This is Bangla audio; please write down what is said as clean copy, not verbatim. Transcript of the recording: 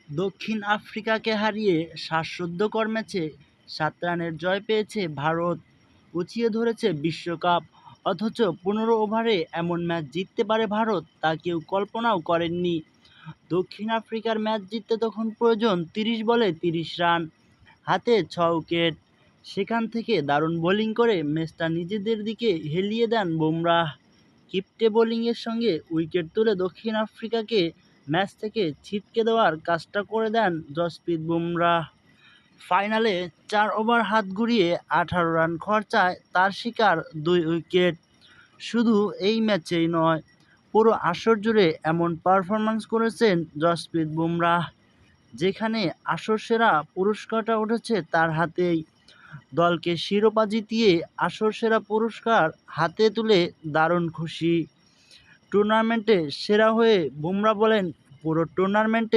দক্ষিণ আফ্রিকাকে হারিয়ে শ্বাসরুদ্ধকর ম্যাচে ৭ রানের জয় পেয়েছে ভারত, উঁচিয়ে ধরেছে বিশ্বকাপ। অথচ ১৫ ওভারে এমন ম্যাচ জিততে পারে ভারত তা কেউ কল্পনাও করেননি। দক্ষিণ আফ্রিকার ম্যাচ জিততে তখন প্রয়োজন ৩০ বলে ৩০ রান, হাতে ৬ উইকেট। সেখান থেকে দারুণ বোলিং করে ম্যাচটা নিজেদের দিকে হেলিয়ে দেন বুমরাহ। কিপ্টে বোলিংয়ের সঙ্গে উইকেট তুলে দক্ষিণ আফ্রিকাকে ম্যাচ থেকে ছিটকে দেওয়ার কাজটা করে দেন জসপ্রীত বুমরাহ। ফাইনালে ৪ ওভার হাত ঘুরিয়ে ১৮ রান খরচায় তার শিকার ২ উইকেট। শুধু এই ম্যাচেই নয়, পুরো আসর জুড়ে এমন পারফরম্যান্স করেছেন জসপ্রীত বুমরাহ, যেখানে আসর সেরা পুরস্কারটা উঠেছে তার হাতেই। দলকে শিরোপা জিতিয়ে আসর সেরা পুরস্কার হাতে তুলে দারুণ খুশি। টুর্নামেন্টে সেরা হয়ে বুমরাহ বলেন, পুরো টুর্নামেন্টে